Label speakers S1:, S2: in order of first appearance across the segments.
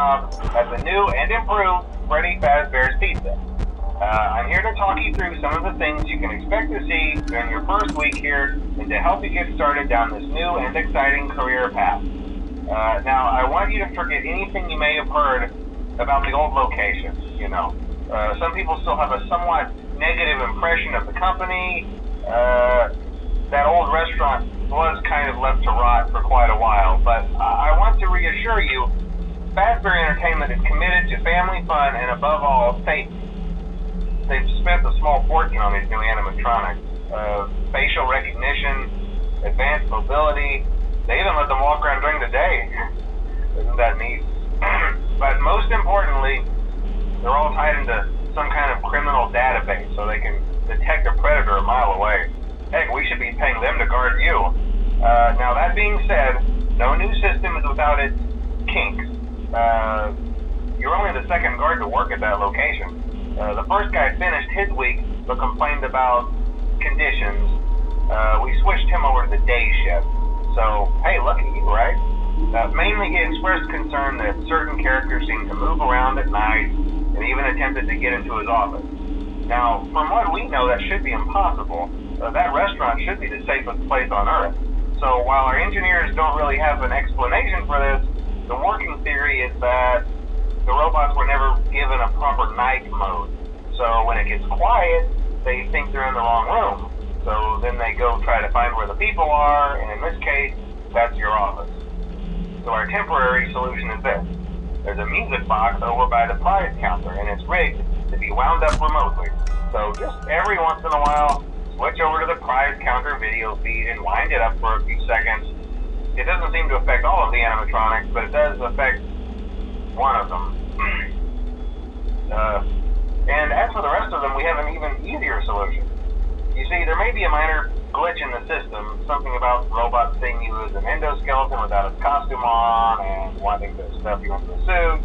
S1: job at the new and improved Freddy Fazbear's Pizza. I'm here to talk you through some of the things you can expect to see during your first week here and to help you get started down this new and exciting career path. Now, I want you to forget anything you may have heard about the old location. Some people still have a somewhat negative impression of the company. That old restaurant was kind of left to rot for quite a while, but I want to reassure you, Fazbear Entertainment is committed to family fun and above all, safety. They've spent a small fortune on these new animatronics. Facial recognition, advanced mobility. They even let them walk around during the day. Isn't that neat? But most importantly, they're all tied into some kind of criminal database so they can detect a predator a mile away. Heck, we should be paying them to guard you. Now that being said, no new system is without its kinks. You're only the second guard to work at that location. The first guy finished his week but complained about conditions. We switched him over to the day shift. So, hey, look at you, right? Mainly he expressed concern that certain characters seemed to move around at night and even attempted to get into his office. Now, from what we know, that should be impossible. That restaurant should be the safest place on Earth. So while our engineers don't really have an explanation for this, the working theory is that the robots were never given a proper night mode. So when it gets quiet, they think they're in the wrong room. So then they go try to find where the people are, and in this case, that's your office. So our temporary solution is this. There's a music box over by the prize counter, and it's rigged to be wound up remotely. So just every once in a while, switch over to the prize counter video feed and wind it up for a few seconds. It doesn't seem to affect all of the animatronics, but it does affect one of them. And as for the rest of them, we have an even easier solution. You see, there may be a minor glitch in the system, something about robots seeing you as an endoskeleton without its costume on and wanting to stuff you into a suit.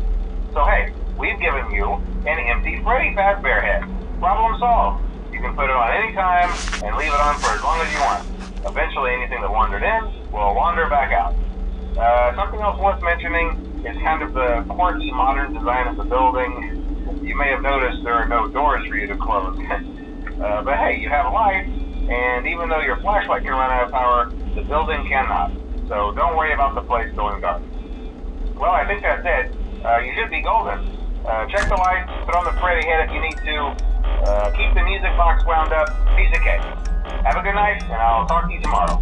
S1: So hey, we've given you an empty Freddy Fazbear head. Problem solved. You can put it on any time and leave it on for as long as you want. Eventually anything that wandered in will wander back out. Something else worth mentioning is kind of the quirky modern design of the building. You may have noticed there are no doors for you to close. But hey, you have a light, and even though your flashlight can run out of power, the building cannot. So don't worry about the place going dark. Well, I think that's it. You should be golden. Check the lights, put on the Freddy head if you need to. Keep the music box wound up. Piece of cake. Have a good night, and I'll talk to you tomorrow.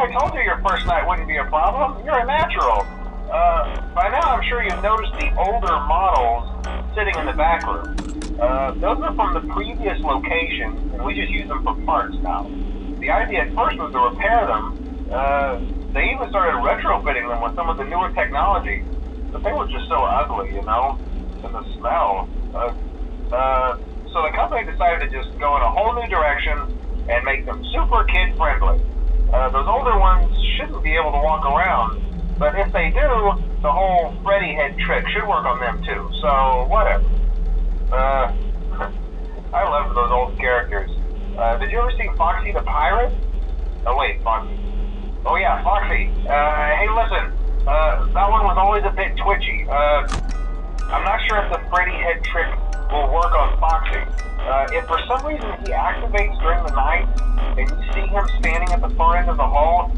S1: I told you your first night wouldn't be a problem. You're a natural. By now I'm sure you've noticed the older models sitting in the back room. Those are from the previous location, and we just use them for parts now. The idea at first was to repair them. They even started retrofitting them with some of the newer technology, but they were just so ugly, you know, and the smell. So the company decided to just go in a whole new direction and make them super kid-friendly. Those older ones shouldn't be able to walk around, but if they do, the whole Freddy head trick should work on them too, so whatever. I love those old characters. Did you ever see Foxy the Pirate? Oh wait, Foxy. Oh yeah, Foxy. Hey listen, that one was always a bit twitchy. I'm not sure if the Freddy head trick will work on Foxy. If for some reason he activates during the night, and you see him standing at the far end of the hall,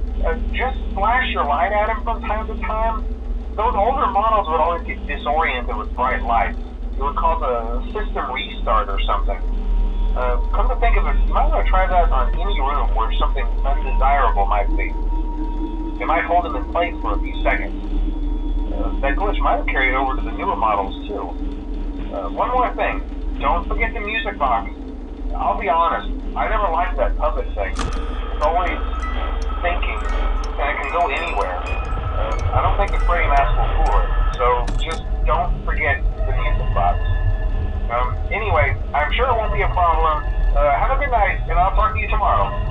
S1: just flash your light at him from time to time. Those older models would always get disoriented with bright lights. It would cause a system restart or something. Come to think of it, you might want to try that on any room where something undesirable might be. It might hold him in place for a few seconds. That glitch might have carried over to the newer models too. One more thing, don't forget the music box. I'll be honest, I never liked that puppet thing. It's always thinking, and it can go anywhere. I don't think the Freddy mask will fool it, so just don't forget the music box. Anyway, I'm sure it won't be a problem. Have a good night, and I'll talk to you tomorrow.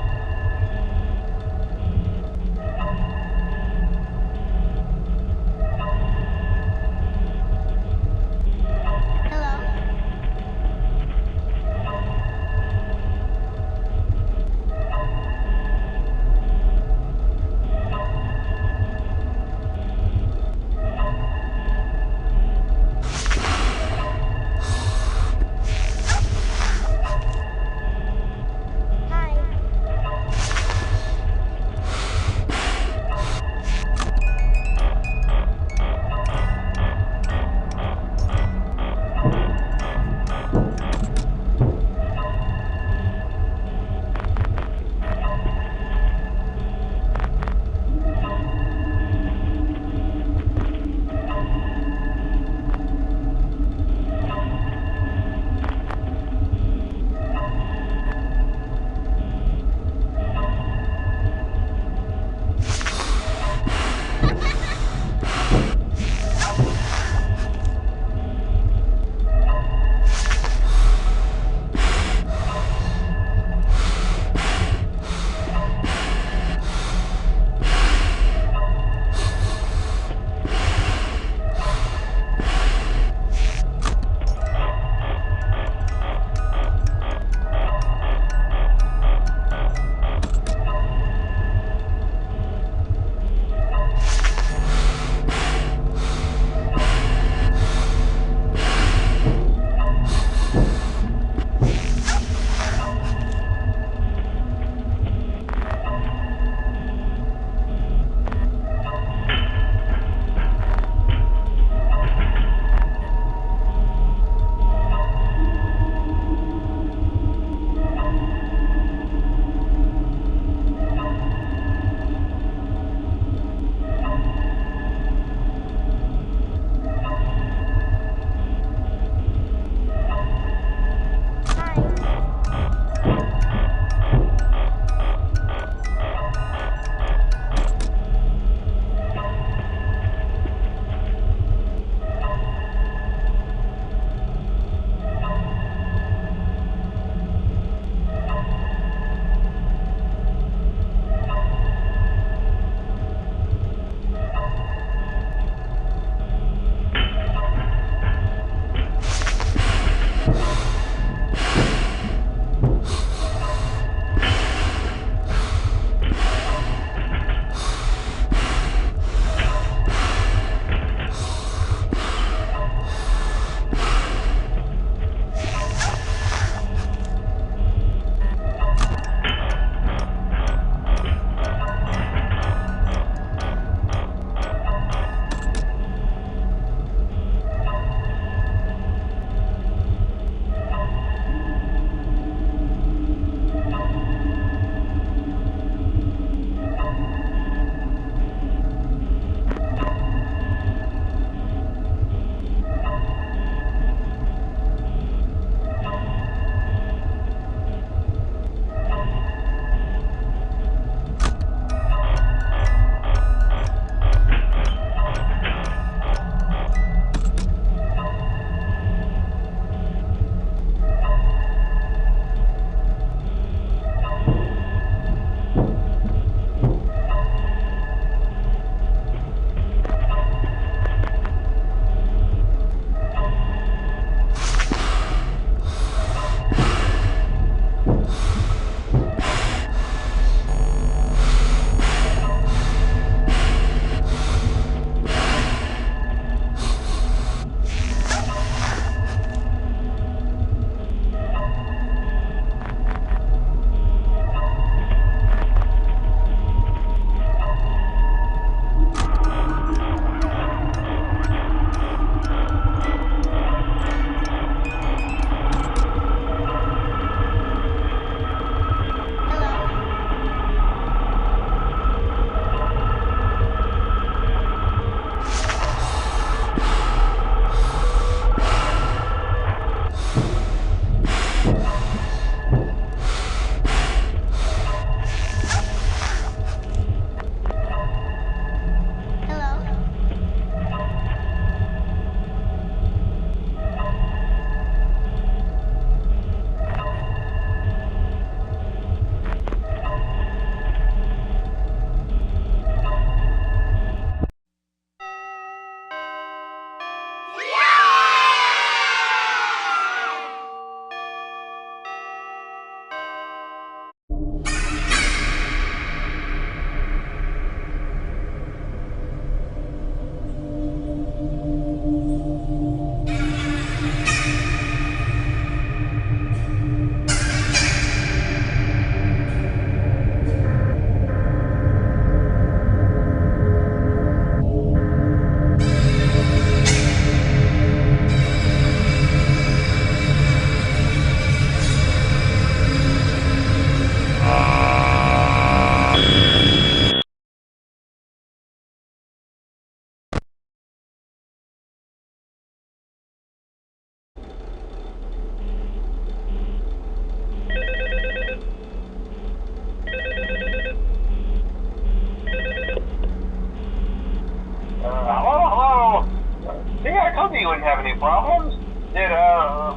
S1: didn't have any problems. Did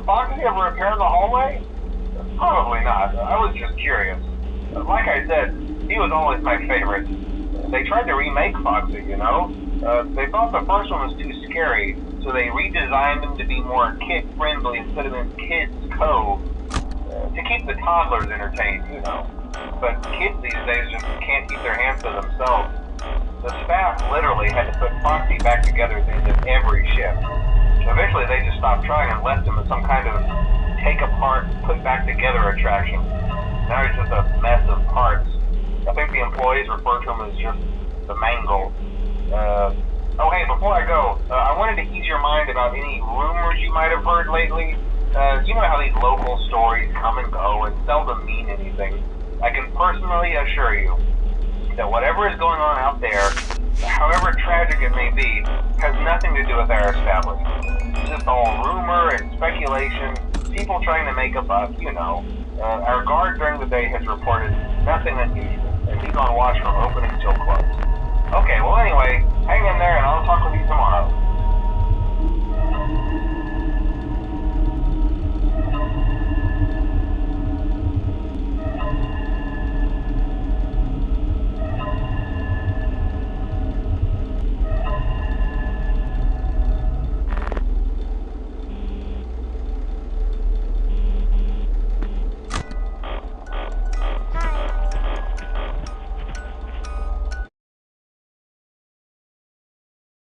S1: Foxy ever appear in the hallway? Probably not. I was just curious. Like I said, he was always my favorite. They tried to remake Foxy, you know? They thought the first one was too scary, so they redesigned him to be more kid-friendly and put him in Kids Cove to keep the toddlers entertained, you know. But kids these days just can't keep their hands to themselves. The staff literally had to put Foxy back together at the end of every shift. Eventually they just stopped trying and left him as some kind of take apart, put back together attraction. Now he's just a mess of parts. I think the employees refer to him as just the mangle. Oh hey, before I go, I wanted to ease your mind about any rumors you might have heard lately. You know how these local stories come and go and seldom mean anything. I can personally assure you that whatever is going on out there, however tragic it may be, has nothing to do with our establishment. It's just all rumor and speculation, people trying to make a buck, you know. Our guard during the day has reported nothing unusual, and he's on watch from opening till close. Okay, well anyway, hang in there and I'll talk with you tomorrow.